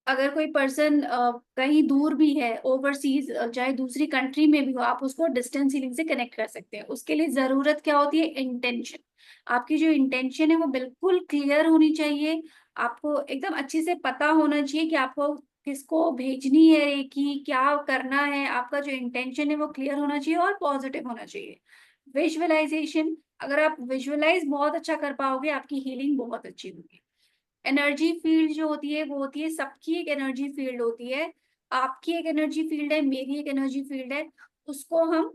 अगर कोई पर्सन कहीं दूर भी है, ओवरसीज, चाहे दूसरी कंट्री में भी हो, आप उसको डिस्टेंस हीलिंग से कनेक्ट कर सकते हैं। उसके लिए जरूरत क्या होती है? इंटेंशन। आपकी जो इंटेंशन है वो बिल्कुल क्लियर होनी चाहिए। आपको एकदम अच्छे से पता होना चाहिए कि आपको किसको भेजनी है, कि क्या करना है। आपका जो इंटेंशन है वो क्लियर होना चाहिए और पॉजिटिव होना चाहिए। विजुअलाइजेशन, अगर आप विजुअलाइज बहुत अच्छा कर पाओगे, आपकी हीलिंग बहुत अच्छी होगी। एनर्जी फील्ड जो होती है वो होती है, सबकी एक एनर्जी फील्ड होती है। आपकी एक एनर्जी फील्ड है, मेरी एक एनर्जी फील्ड है। उसको हम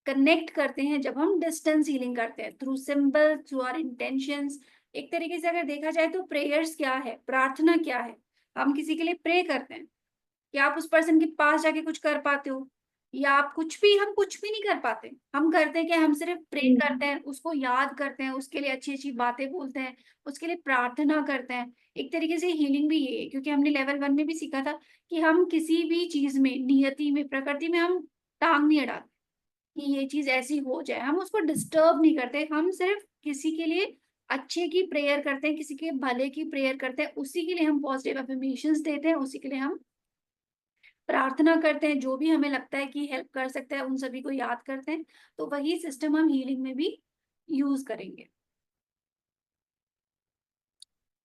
कनेक्ट करते हैं जब हम डिस्टेंस हीलिंग करते हैं, through symbol, through our intentions. एक तरीके से अगर देखा जाए तो प्रेयर्स क्या है, प्रार्थना क्या है? हम किसी के लिए प्रे करते हैं। क्या आप उस पर्सन के पास जाके कुछ कर पाते हो? या आप कुछ भी, हम कुछ भी नहीं कर पाते। हम करते हैं कि हम सिर्फ प्रे करते हैं, उसको याद करते हैं, उसके लिए अच्छी अच्छी बातें बोलते हैं, उसके लिए प्रार्थना करते हैं। एक तरीके से हीलिंग भी ये है, क्योंकि हमने लेवल 1 में भी सीखा था कि हम किसी भी चीज में, नियति में, प्रकृति में हम टांग नहीं अड़ाते कि ये चीज ऐसी हो जाए। हम उसको डिस्टर्ब नहीं करते, हम सिर्फ किसी के लिए अच्छे की प्रेयर करते हैं, किसी के भले की प्रेयर करते हैं, उसी के लिए हम पॉजिटिव अफर्मेशंस देते हैं, उसी के लिए हम प्रार्थना करते हैं। जो भी हमें लगता है कि हेल्प कर सकता है, उन सभी को याद करते हैं। तो वही सिस्टम हम हीलिंग में भी यूज करेंगे।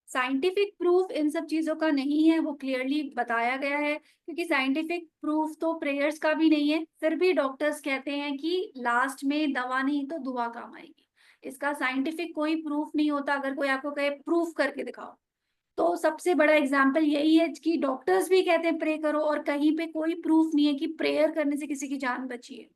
साइंटिफिक प्रूफ इन सब चीजों का नहीं है, वो क्लियरली बताया गया है। क्योंकि साइंटिफिक प्रूफ तो प्रेयर्स का भी नहीं है, फिर भी डॉक्टर्स कहते हैं कि लास्ट में दवा नहीं तो दुआ काम आएगी। इसका साइंटिफिक कोई प्रूफ नहीं होता। अगर कोई आपको कहे प्रूफ करके दिखाओ, तो सबसे बड़ा एग्जाम्पल यही है कि डॉक्टर्स भी कहते हैं प्रे करो, और कहीं पे कोई प्रूफ नहीं है कि प्रेयर करने से किसी की जान बची है।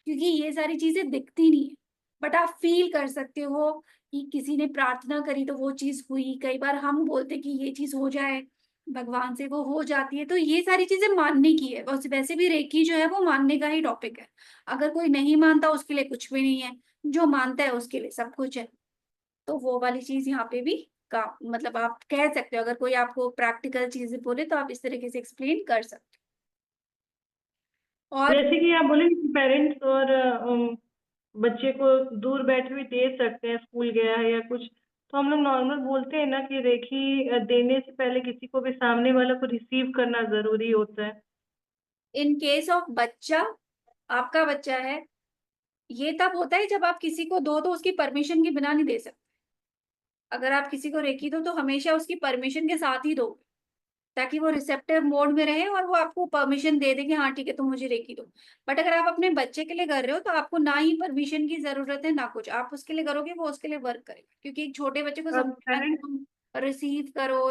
क्योंकि ये सारी चीजें दिखती नहीं है, बट आप फील कर सकते हो कि किसी ने प्रार्थना करी तो वो चीज हुई। कई बार हम बोलते कि ये चीज हो जाए भगवान से, वो हो जाती है। तो ये सारी चीजें मानने की है। वैसे भी रेकी जो है वो मानने का ही टॉपिक है। अगर कोई नहीं मानता उसके लिए कुछ भी नहीं है, जो मानता है उसके लिए सब कुछ है। तो वो वाली चीज यहाँ पे भी का मतलब आप कह सकते हो। अगर कोई आपको प्रैक्टिकल चीजें बोले तो आप इस तरीके से एक्सप्लेन कर सकते हो। और जैसे कि आप बोले पेरेंट्स और बच्चे को दूर बैठे हुए दे सकते हैं, स्कूल गया है या कुछ, तो हम लोग नॉर्मल बोलते हैं ना कि रेखी देने से पहले किसी को भी सामने वाला को रिसीव करना जरूरी होता है। इन केस ऑफ बच्चा, आपका बच्चा है, ये तब होता है जब आप किसी को दो तो उसकी परमिशन के बिना नहीं दे सकते। अगर आप किसी को रेकी दो तो हमेशा उसकी परमिशन के साथ ही दो, ताकि वो रिसेप्टिव मोड में रहे और वो आपको परमिशन दे दे कि हाँ ठीक है तुम मुझे रेकी दो। बट अगर आप अपने बच्चे के लिए कर रहे हो तो आपको ना ही परमिशन की जरूरत है ना कुछ। आप उसके लिए करोगे, वो उसके लिए वर्क करेगा। क्योंकि एक छोटे बच्चे को समझना कि पेरेंट्स तुम रिसीव करो